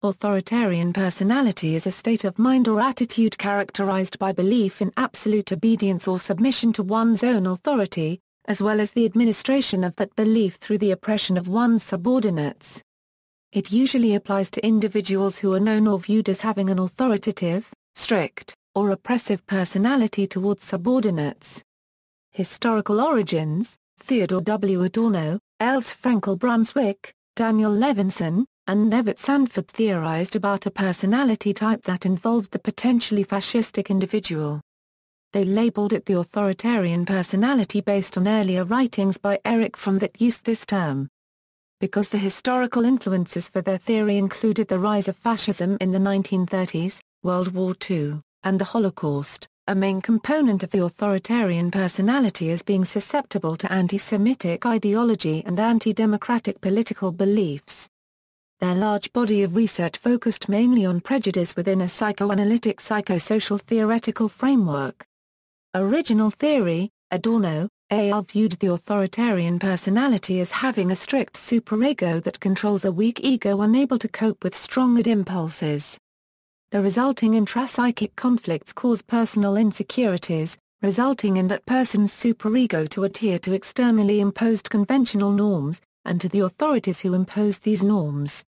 Authoritarian personality is a state of mind or attitude characterized by belief in absolute obedience or submission to one's own authority, as well as the administration of that belief through the oppression of one's subordinates. It usually applies to individuals who are known or viewed as having an authoritative, strict, or oppressive personality towards subordinates. Historical origins: Theodore W. Adorno, Els Frankel Brunswick, Daniel Levinson, and Nevitt Sanford theorized about a personality type that involved the potentially fascistic individual. They labeled it the authoritarian personality based on earlier writings by Erich Fromm that used this term. Because the historical influences for their theory included the rise of fascism in the 1930s, World War II, and the Holocaust, a main component of the authoritarian personality is being susceptible to anti-Semitic ideology and anti-democratic political beliefs. Their large body of research focused mainly on prejudice within a psychoanalytic psychosocial theoretical framework. Original theory: Adorno, A.L. viewed the authoritarian personality as having a strict superego that controls a weak ego unable to cope with strong id impulses. The resulting intrapsychic conflicts cause personal insecurities, resulting in that person's superego to adhere to externally imposed conventional norms, and to the authorities who impose these norms.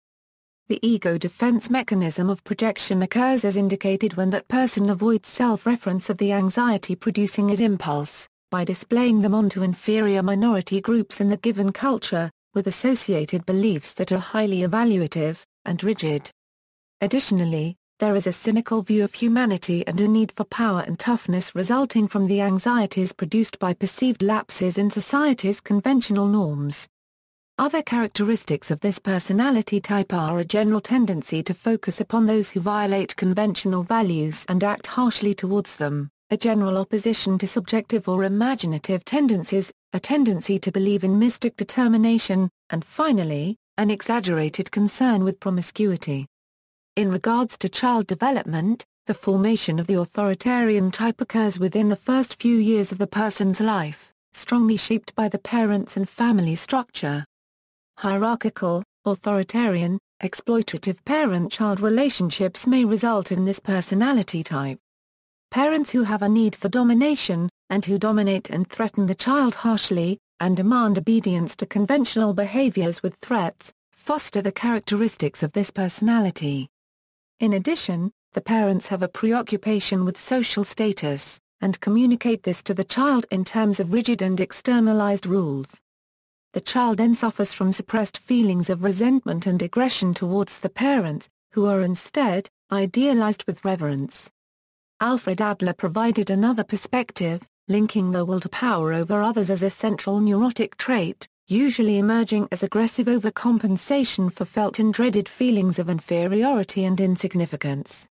The ego defense mechanism of projection occurs as indicated when that person avoids self-reference of the anxiety-producing id impulse, by displaying them onto inferior minority groups in the given culture, with associated beliefs that are highly evaluative, and rigid. Additionally, there is a cynical view of humanity and a need for power and toughness resulting from the anxieties produced by perceived lapses in society's conventional norms. Other characteristics of this personality type are a general tendency to focus upon those who violate conventional values and act harshly towards them, a general opposition to subjective or imaginative tendencies, a tendency to believe in mystic determination, and finally, an exaggerated concern with promiscuity. In regards to child development, the formation of the authoritarian type occurs within the first few years of the person's life, strongly shaped by the parents and family structure. Hierarchical, authoritarian, exploitative parent-child relationships may result in this personality type. Parents who have a need for domination, and who dominate and threaten the child harshly, and demand obedience to conventional behaviors with threats, foster the characteristics of this personality. In addition, the parents have a preoccupation with social status, and communicate this to the child in terms of rigid and externalized rules. The child then suffers from suppressed feelings of resentment and aggression towards the parents, who are instead, idealized with reverence. Alfred Adler provided another perspective, linking the will to power over others as a central neurotic trait, usually emerging as aggressive overcompensation for felt and dreaded feelings of inferiority and insignificance.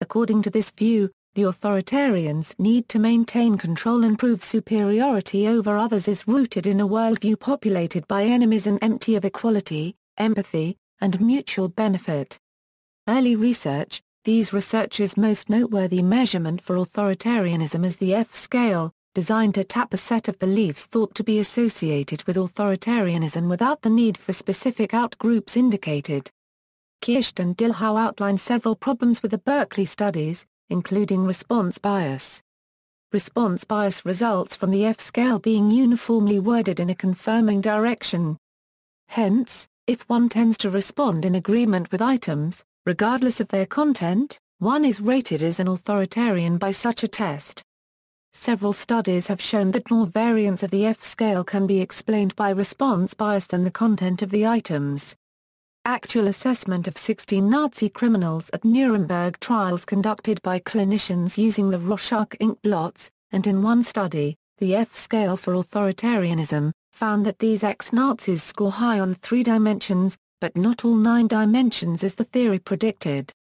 According to this view, the authoritarian's need to maintain control and prove superiority over others is rooted in a worldview populated by enemies and empty of equality, empathy, and mutual benefit. Early research: these researchers' most noteworthy measurement for authoritarianism is the F scale, designed to tap a set of beliefs thought to be associated with authoritarianism without the need for specific outgroups indicated. Kirst and Dilhau outline several problems with the Berkeley studies, including response bias. Response bias results from the F scale being uniformly worded in a confirming direction. Hence, if one tends to respond in agreement with items, regardless of their content, one is rated as an authoritarian by such a test. Several studies have shown that more variants of the F scale can be explained by response bias than the content of the items. Actual assessment of 16 Nazi criminals at Nuremberg trials conducted by clinicians using the Rorschach ink blots, and in one study, the F scale for authoritarianism, found that these ex-Nazis score high on 3 dimensions, but not all 9 dimensions as the theory predicted.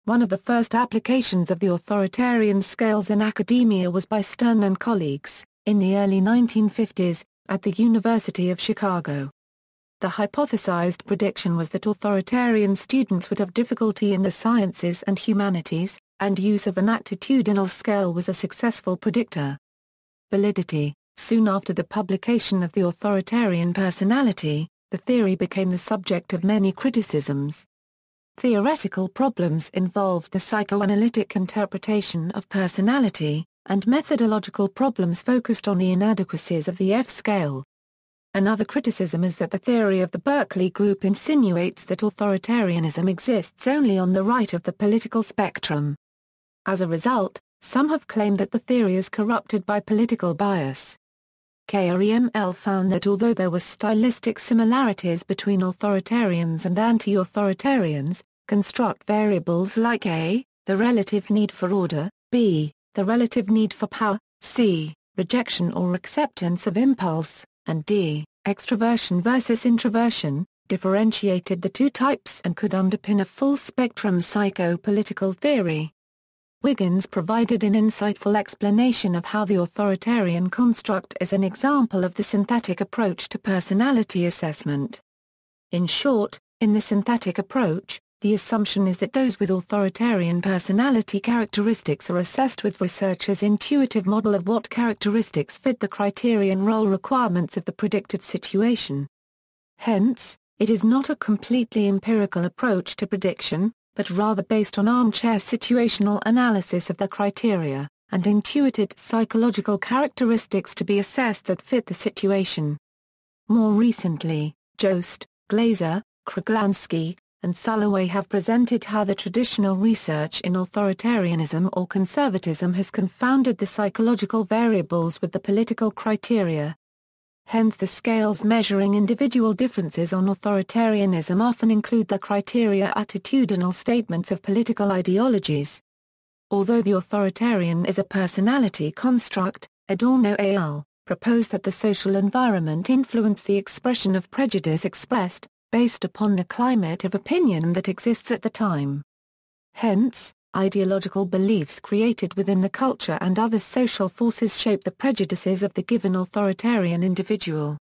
One of the first applications of the authoritarian scales in academia was by Stern and colleagues, in the early 1950s, at the University of Chicago. The hypothesized prediction was that authoritarian students would have difficulty in the sciences and humanities, and use of an attitudinal scale was a successful predictor. Validity: soon after the publication of the authoritarian personality, the theory became the subject of many criticisms. Theoretical problems involved the psychoanalytic interpretation of personality, and methodological problems focused on the inadequacies of the F-scale. Another criticism is that the theory of the Berkeley Group insinuates that authoritarianism exists only on the right of the political spectrum. As a result, some have claimed that the theory is corrupted by political bias. KREML found that although there were stylistic similarities between authoritarians and anti-authoritarians, construct variables like A, the relative need for order, B, the relative need for power, C, rejection or acceptance of impulse, and D, extroversion versus introversion, differentiated the two types and could underpin a full-spectrum psychopolitical theory. Wiggins provided an insightful explanation of how the authoritarian construct is an example of the synthetic approach to personality assessment. In short, in the synthetic approach, the assumption is that those with authoritarian personality characteristics are assessed with researchers' intuitive model of what characteristics fit the criterion role requirements of the predicted situation. Hence, it is not a completely empirical approach to prediction, but rather based on armchair situational analysis of the criteria, and intuited psychological characteristics to be assessed that fit the situation. More recently, Jost, Glaser, Kruglanski, and Sulloway have presented how the traditional research in authoritarianism or conservatism has confounded the psychological variables with the political criteria. Hence the scales measuring individual differences on authoritarianism often include the criteria attitudinal statements of political ideologies. Although the authoritarian is a personality construct, Adorno al. proposed that the social environment influence the expression of prejudice expressed, based upon the climate of opinion that exists at the time. Hence, ideological beliefs created within the culture and other social forces shape the prejudices of the given authoritarian individual.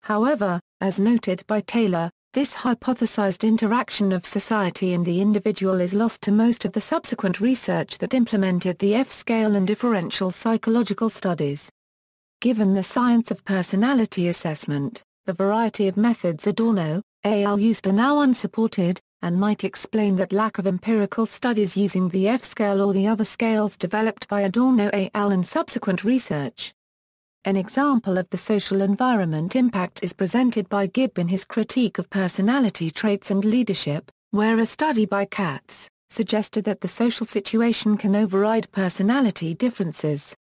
However, as noted by Taylor, this hypothesized interaction of society and the individual is lost to most of the subsequent research that implemented the F-scale and differential psychological studies. Given the science of personality assessment, the variety of methods Adorno al. used are now unsupported, and might explain that lack of empirical studies using the F-scale or the other scales developed by Adorno al. and subsequent research. An example of the social environment impact is presented by Gibb in his Critique of Personality Traits and Leadership, where a study by Katz suggested that the social situation can override personality differences.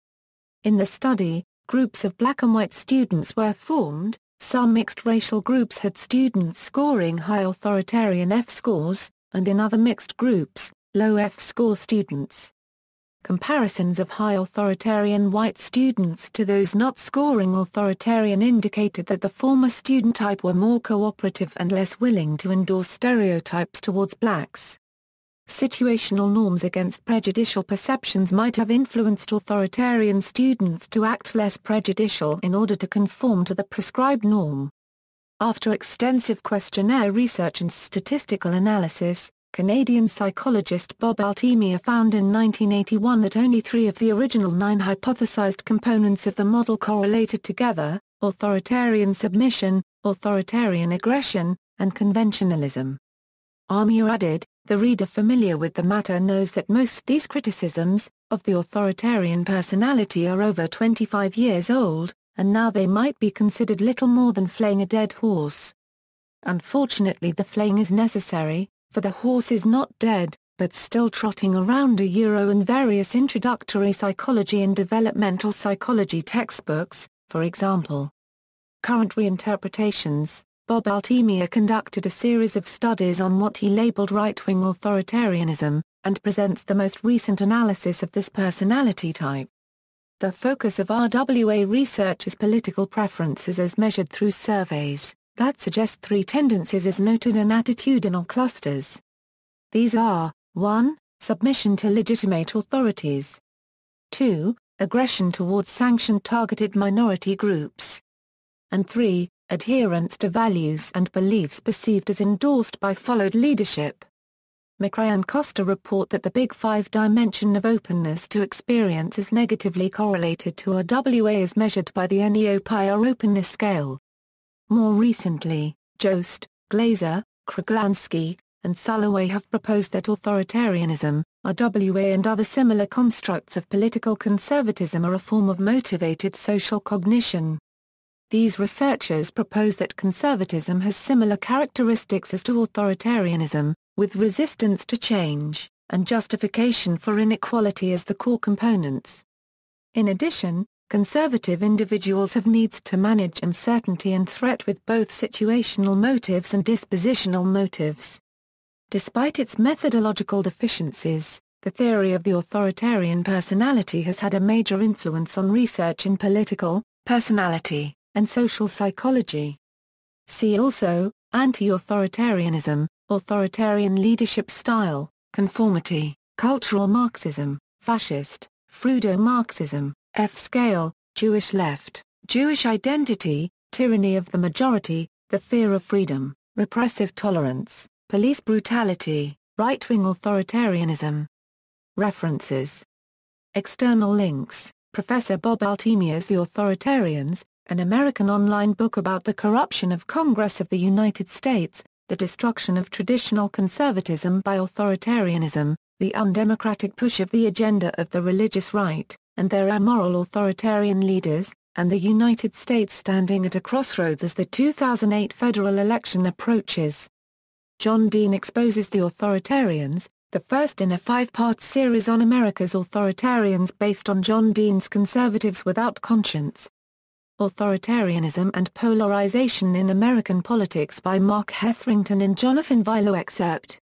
In the study, groups of black and white students were formed. Some mixed-racial groups had students scoring high authoritarian F-scores, and in other mixed groups, low F-score students. Comparisons of high authoritarian white students to those not scoring authoritarian indicated that the former student type were more cooperative and less willing to endorse stereotypes towards blacks. Situational norms against prejudicial perceptions might have influenced authoritarian students to act less prejudicial in order to conform to the prescribed norm. After extensive questionnaire research and statistical analysis, Canadian psychologist Bob Altemia found in 1981 that only 3 of the original 9 hypothesized components of the model correlated together: authoritarian submission, authoritarian aggression, and conventionalism. Altemia added, "The reader familiar with the matter knows that most of these criticisms of the authoritarian personality are over 25 years old, and now they might be considered little more than flaying a dead horse. Unfortunately, the flaying is necessary, for the horse is not dead, but still trotting around in various introductory psychology and developmental psychology textbooks, for example." Current reinterpretations. Bob Altemia conducted a series of studies on what he labeled right-wing authoritarianism, and presents the most recent analysis of this personality type. The focus of RWA research is political preferences as measured through surveys that suggest 3 tendencies as noted in attitudinal clusters. These are, 1. Submission to legitimate authorities. 2. Aggression towards sanctioned targeted minority groups. And 3. Adherence to values and beliefs perceived as endorsed by followed leadership. McRae and Costa report that the Big Five dimension of openness to experience is negatively correlated to RWA as measured by the NEO-PIR openness scale. More recently, Jost, Glaser, Kruglanski, and Salloway have proposed that authoritarianism, RWA and other similar constructs of political conservatism are a form of motivated social cognition. These researchers propose that conservatism has similar characteristics as to authoritarianism, with resistance to change, and justification for inequality as the core components. In addition, conservative individuals have needs to manage uncertainty and threat with both situational motives and dispositional motives. Despite its methodological deficiencies, the theory of the authoritarian personality has had a major influence on research in political, personality, and social psychology. See also, anti-authoritarianism, authoritarian leadership style, conformity, cultural Marxism, fascist, Freudo-Marxism, F-scale, Jewish left, Jewish identity, tyranny of the majority, the fear of freedom, repressive tolerance, police brutality, right-wing authoritarianism. References. External links, Professor Bob Altemia's The Authoritarians, an American online book about the corruption of Congress of the United States, the destruction of traditional conservatism by authoritarianism, the undemocratic push of the agenda of the religious right, and their amoral authoritarian leaders, and the United States standing at a crossroads as the 2008 federal election approaches. John Dean exposes the Authoritarians, the first in a 5-part series on America's authoritarians based on John Dean's Conservatives Without Conscience. Authoritarianism and Polarization in American Politics by Mark Hetherington and Jonathan Vilo. Excerpt.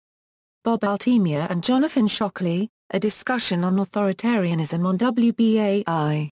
Bob Altemia and Jonathan Shockley, a discussion on authoritarianism on WBAI.